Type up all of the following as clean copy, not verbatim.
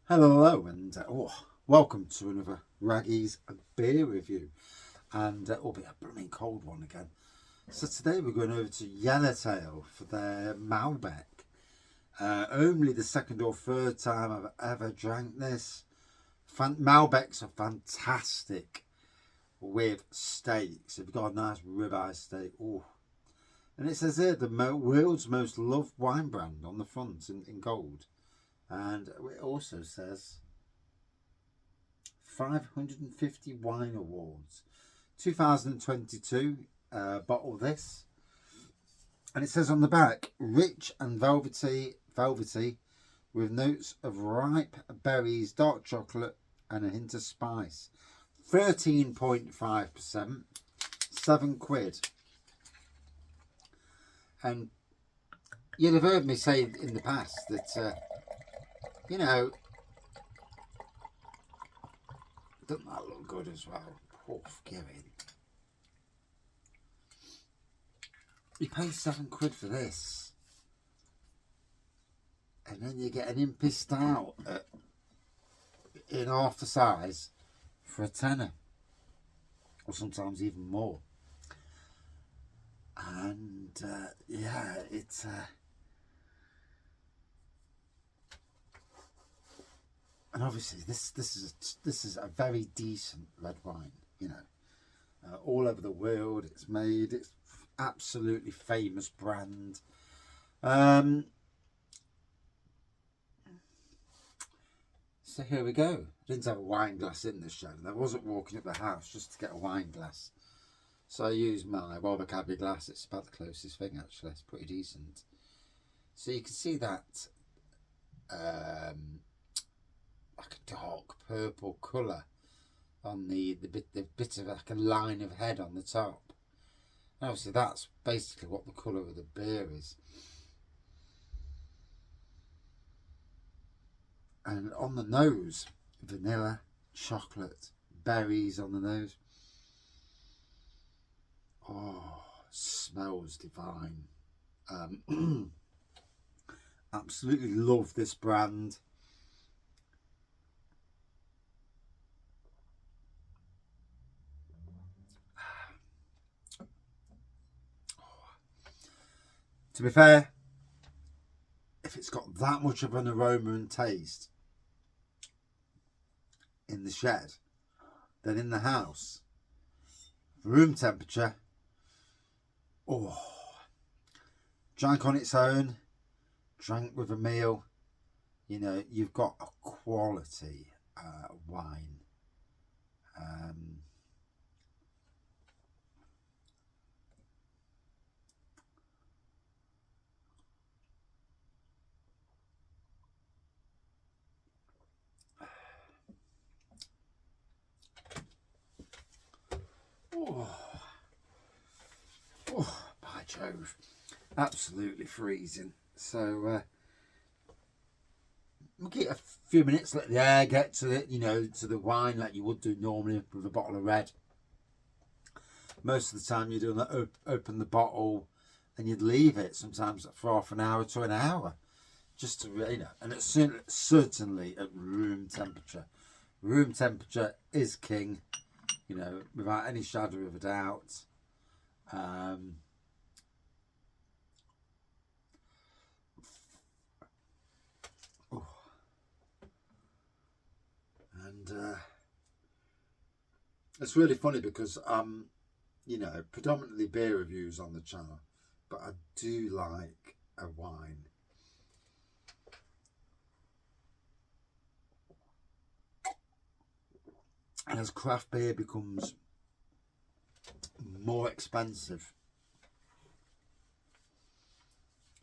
Hello and welcome to another Raggy's beer review, and it'll be a blooming cold one again. So today we're going over to Yellowtail for their Malbec. Only the second or third time I've ever drank this. Malbecs are fantastic with steaks. If you've got a nice ribeye steak, and it says here the world's most loved wine brand on the front in gold. And it also says 550 wine awards. 2022 bottle of this. And it says on the back, rich and velvety with notes of ripe berries, dark chocolate and a hint of spice. 13.5%, £7. And you'll have heard me say in the past that doesn't that look good as well? Oh, forgiving. You pay £7 for this, and then you get an impy stout in half the size for a tenner, or sometimes even more. And it's. And obviously, this is a very decent red wine. All over the world, it's made. It's absolutely famous brand. So here we go. I didn't have a wine glass in this show, and I wasn't walking up the house just to get a wine glass. So I used my Malbec glass. It's about the closest thing, actually. It's pretty decent. So you can see that. Like a dark purple colour on the bit of like a line of head on the top. And obviously that's basically what the colour of the beer is. And on the nose, vanilla, chocolate, berries on the nose. Oh, smells divine. Absolutely love this brand. To be fair, if it's got that much of an aroma and taste in the shed, then in the house, room temperature, drank on its own, drank with a meal, you've got a quality wine. By Jove, absolutely freezing. So we'll get a few minutes, let the air get to it, to the wine like you would do normally with a bottle of red. Most of the time you're doing that, open the bottle and you'd leave it sometimes for half an hour to an hour, just to, and it's certainly at room temperature. Room temperature is king, without any shadow of a doubt. And it's really funny because predominantly beer reviews on the channel, but I do like a wine. And as craft beer becomes more expensive,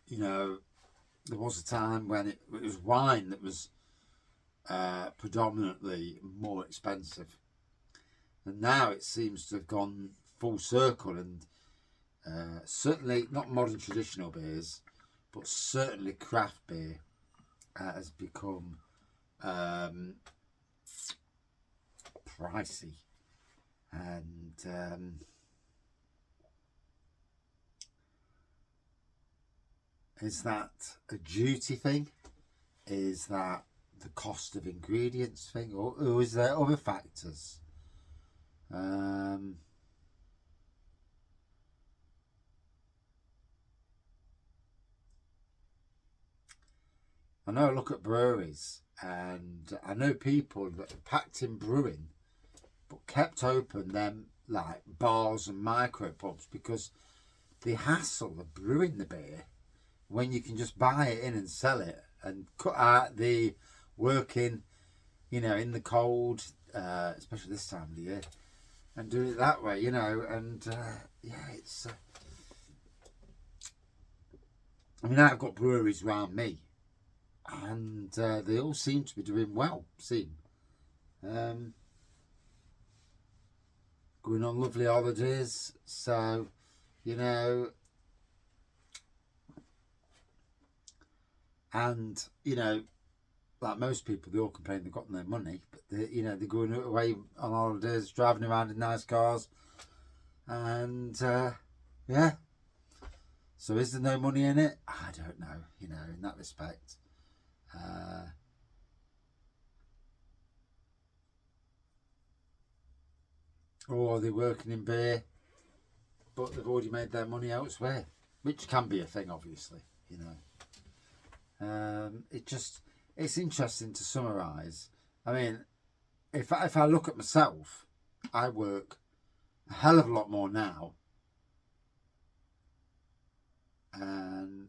there was a time when it was wine that was predominantly more expensive, and now it seems to have gone full circle, and certainly not modern traditional beers, but certainly craft beer has become pricey. And is that a duty thing? Is that the cost of ingredients thing, or is there other factors? I know I look at breweries, and I know people that are packed in brewing but kept open them like bars and micro pubs because the hassle of brewing the beer when you can just buy it in and sell it and cut out the working, in the cold, especially this time of the year, and do it that way, and it's. I've got breweries around me, and they all seem to be doing well. Going on lovely holidays, so and like most people, they all complain they've got no money, but they're going away on holidays, driving around in nice cars, and yeah. So is there no money in it? I don't know. In that respect. Or are they working in beer, but they've already made their money elsewhere, which can be a thing, obviously. It's interesting to summarise. If I look at myself, I work a hell of a lot more now, and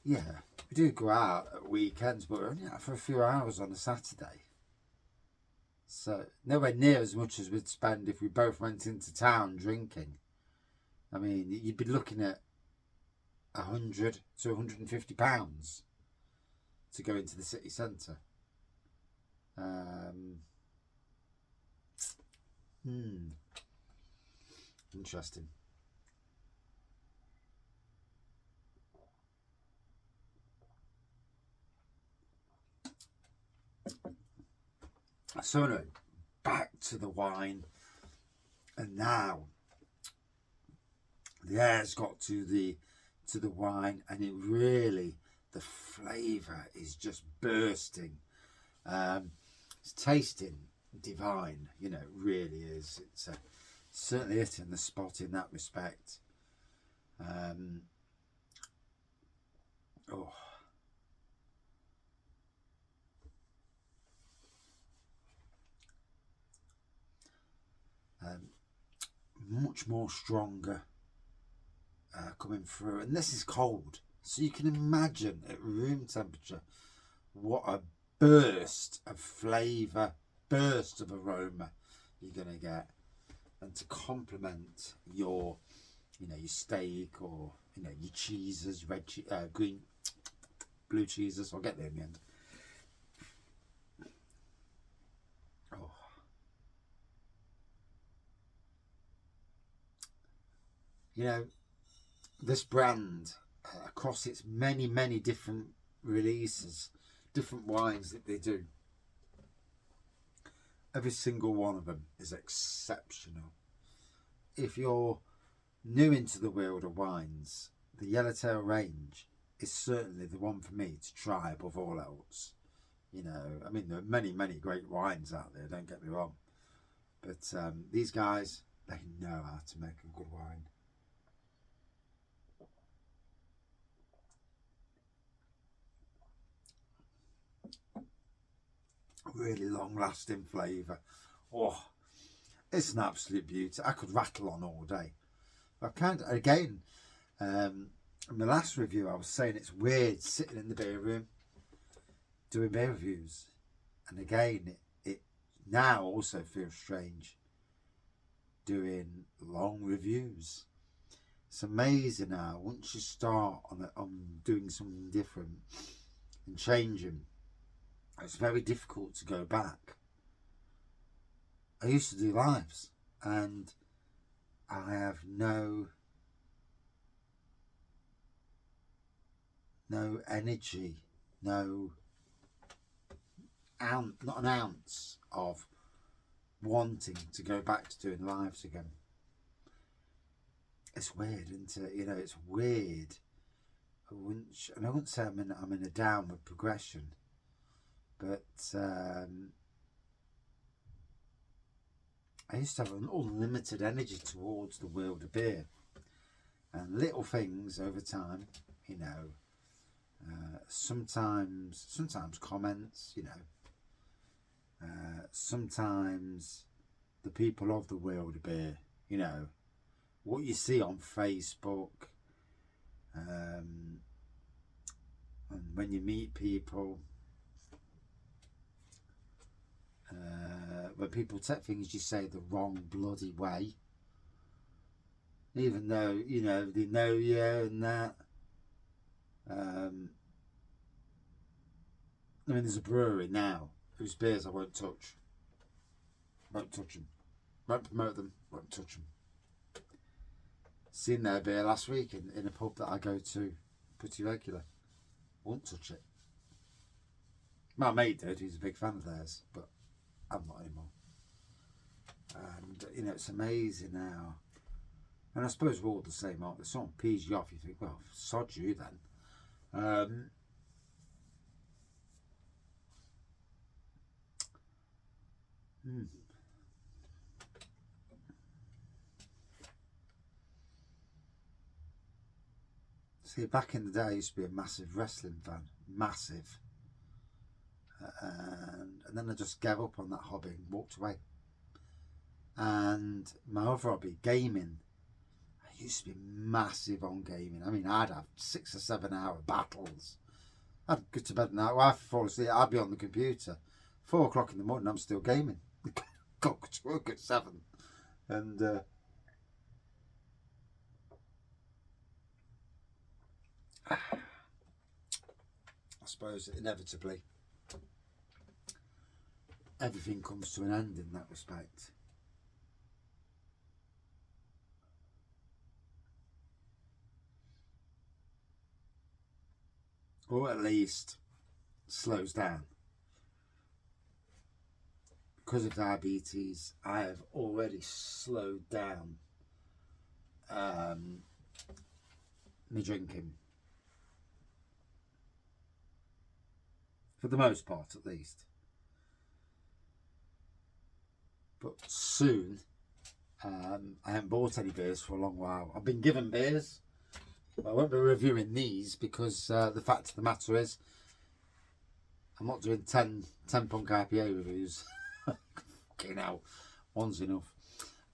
yeah, we do go out at weekends, but we're only out for a few hours on a Saturday. So nowhere near as much as we'd spend if we both went into town drinking. You'd be looking at £100 to £150 to go into the city centre. Interesting. So anyway, back to the wine, and now the air's got to the wine, and it really, the flavour is just bursting. It's tasting divine, it really is. It's certainly hitting the spot in that respect. Much more stronger coming through, and this is cold, so you can imagine at room temperature what a burst of flavour, burst of aroma you're going to get, and to complement your your steak, or your cheeses, green, blue cheeses. I'll get there in the end. This brand, across its many different releases, different wines that they do, every single one of them is exceptional. If you're new into the world of wines, the Yellowtail range is certainly the one for me to try above all else. There are many great wines out there, don't get me wrong, but these guys, they know how to make a good wine. Really long lasting flavour. It's an absolute beauty. I could rattle on all day. I can't. Again, in my last review I was saying it's weird sitting in the beer room doing beer reviews, and again it now also feels strange doing long reviews. It's amazing how once you start on doing something different and changing, it's very difficult to go back. I used to do lives, and I have no energy, not an ounce of wanting to go back to doing lives again. It's weird, isn't it? It's weird and I wouldn't say I'm in a downward progression, but I used to have an unlimited energy towards the world of beer, and little things over time, you know. Sometimes comments, you know. Sometimes the people of the world of beer, you know, what you see on Facebook, and when you meet people, when people take things you say the wrong bloody way, even though, you know, they know you and that. I mean, there's a brewery now whose beers I won't touch. Won't touch them. Won't promote them. Won't touch them. Seen their beer last week in a pub that I go to pretty regular. Won't touch it. My mate did. He's a big fan of theirs, but I'm not anymore. And, you know, it's amazing now. And I suppose we're all the same, aren't we? If someone pees you off, you think, well, sod you then. See, back in the day, I used to be a massive wrestling fan. Massive. And then I just gave up on that hobby and walked away. And my other hobby, gaming. I used to be massive on gaming. I mean, I'd have 6 or 7 hour battles. I'd go to bed now. I'd fall asleep. I'd be on the computer. 4 o'clock in the morning, I'm still gaming. Got to work at 7. And I suppose inevitably everything comes to an end in that respect. Or at least slows down. Because of diabetes, I have already slowed down my drinking. For the most part, at least. But soon, I haven't bought any beers for a long while. I've been given beers. I won't be reviewing these because the fact of the matter is, I'm not doing 10 punk IPA reviews. Fucking hell, one's enough.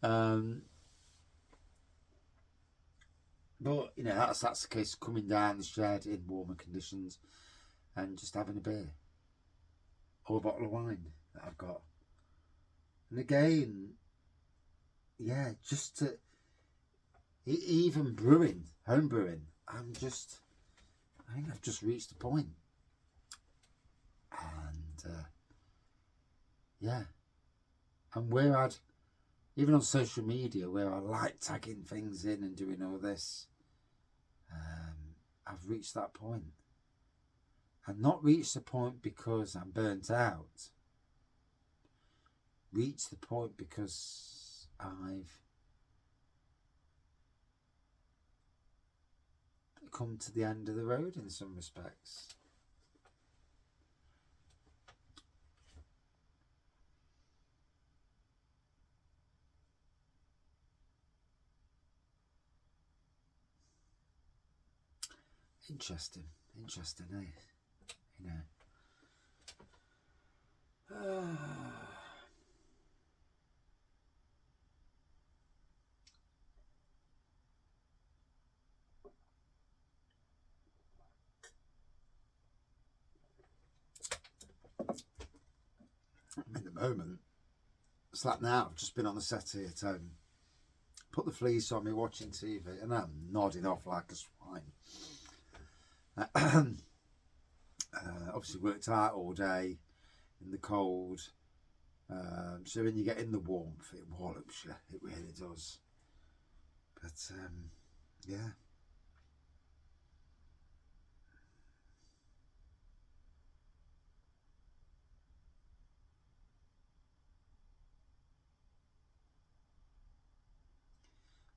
But you know, that's the case. Coming down the shed in warmer conditions and just having a beer or a bottle of wine that I've got. And again, yeah, just to even brewing, home brewing. I think I've just reached a point. And yeah, and where I'd, even on social media, where I like tagging things in and doing all this, I've reached that point. I've not reached the point because I'm burnt out. Reached the point because I've come to the end of the road in some respects. Interesting, eh? You know. In the moment, it's like now, I've just been on the settee at home, put the fleece on me watching TV, and I'm nodding off like a swine. Obviously worked out all day in the cold, so when you get in the warmth, it wallops you, it really does. But yeah.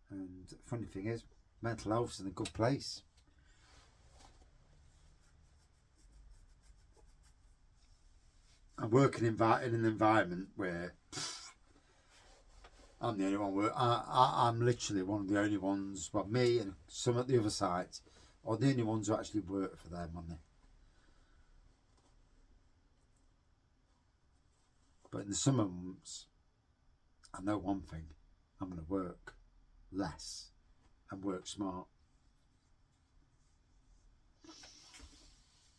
And the funny thing is, mental health's in a good place. I'm working in an environment where I'm the only one. I'm literally one of the only ones. Well, me and some at the other site are the only ones who actually work for their money. But in the summer months, I know one thing: I'm going to work less and work smart.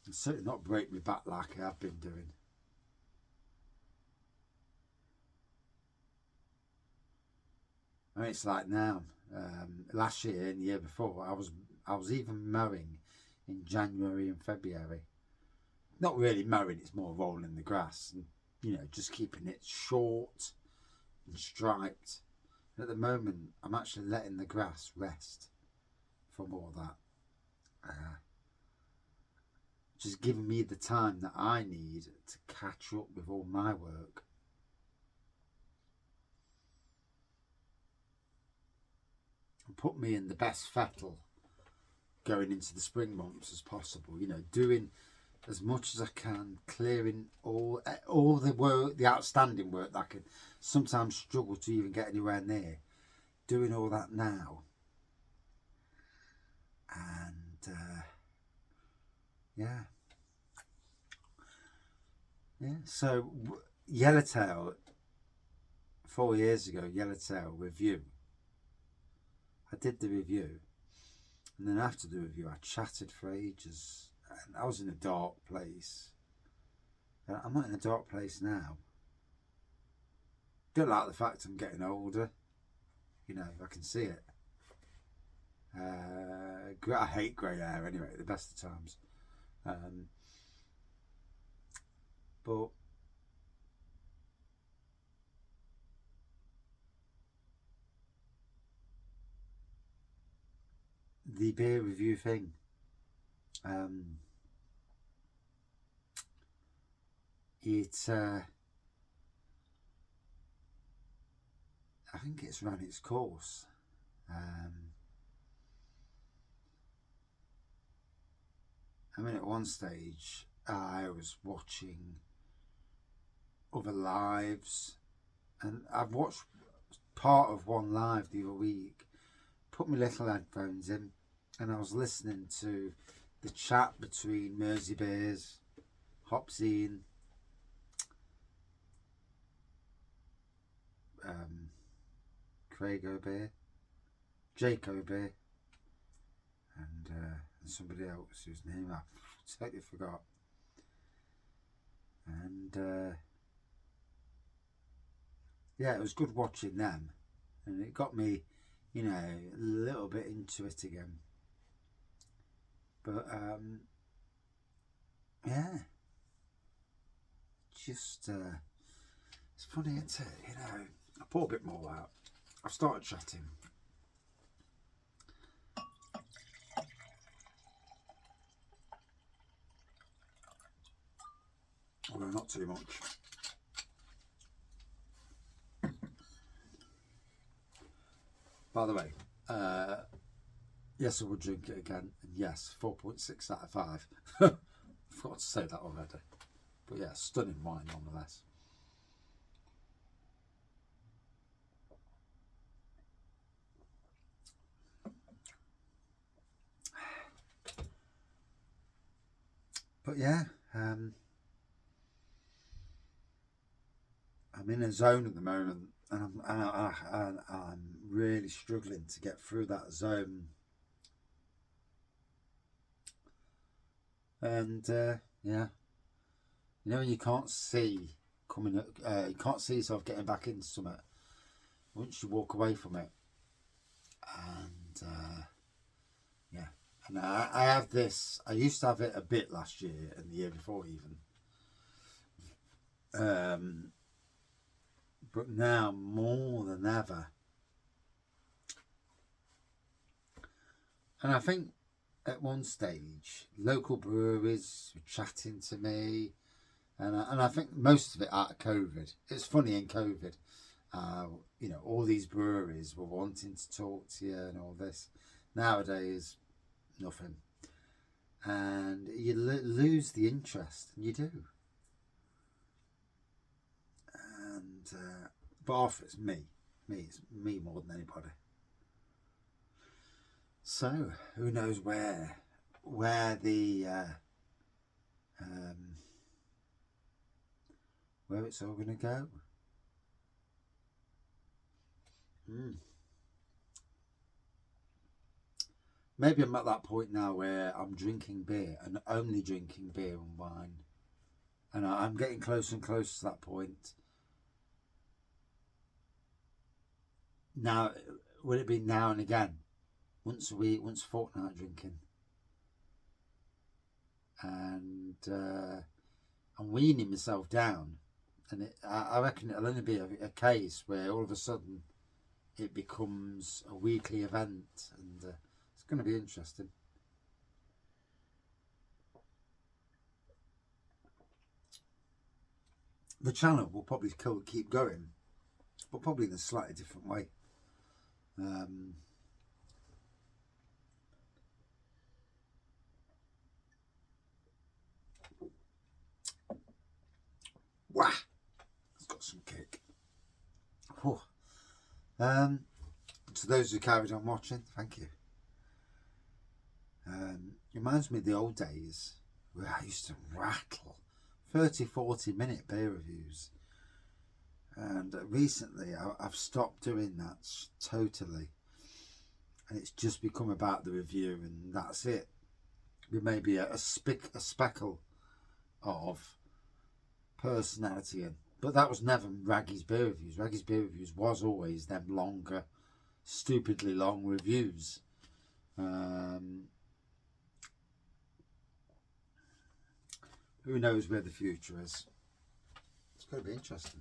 And certainly not break me back like I have been doing. I mean, it's like now. Last year and the year before, I was even mowing in January and February. Not really mowing; it's more rolling the grass and just keeping it short and striped. And at the moment, I'm actually letting the grass rest from all that. Just giving me the time that I need to catch up with all my work. And put me in the best fettle going into the spring months as possible. Doing as much as I can, clearing all the work, the outstanding work that I can sometimes struggle to even get anywhere near. Doing all that now. And yeah. So Yellowtail, 4 years ago, Yellowtail review. I did the review, and then after the review, I chatted for ages, and I was in a dark place. I'm not in a dark place now. Don't like the fact I'm getting older. I can see it. I hate grey hair anyway, at the best of times. But the beer review thing, I think it's run its course. I mean, at one stage, I was watching other lives, and I've watched part of one live the other week, put my little headphones in, and I was listening to the chat between Mersey Bears, Hopsine, Craig O'Bear, Jake O'Bear, and somebody else whose name I totally forgot. And yeah, it was good watching them, and it got me, a little bit into it again. But yeah, just it's funny, isn't it? I pour a bit more out. I've started chatting. Although not too much. By the way, yes, I would drink it again. And yes, 4.6 out of 5. Forgot to say that already. But yeah, stunning wine nonetheless. But yeah, I'm in a zone at the moment, and I'm really struggling to get through that zone. And yeah, when you can't see coming up, you can't see yourself getting back into something once you walk away from it. And yeah, and I have this. I used to have it a bit last year and the year before even. But now more than ever. And I think at one stage, local breweries were chatting to me, and I think most of it out of COVID. It's funny in COVID, all these breweries were wanting to talk to you and all this. Nowadays, nothing, and you lose the interest, and you do. but often it's it's me more than anybody. So who knows where the where it's all going to go. Maybe I'm at that point now where I'm drinking beer and only drinking beer and wine, and I'm getting closer and closer to that point. Now, will it be now and again, once a week, once a fortnight drinking, and I'm weaning myself down, and I reckon it'll only be a case where all of a sudden it becomes a weekly event, and it's going to be interesting. The channel will probably keep going, but probably in a slightly different way. Wow, it's got some kick. Oh. To those who carried on watching, thank you. Reminds me of the old days where I used to rattle 30-40 minute beer reviews, and recently I've stopped doing that totally, and it's just become about the review, and that's it. With maybe a speckle of personality in, but that was never Raggy's beer reviews. Raggy's beer reviews was always them longer, stupidly long reviews. Who knows where the future is? It's going to be interesting.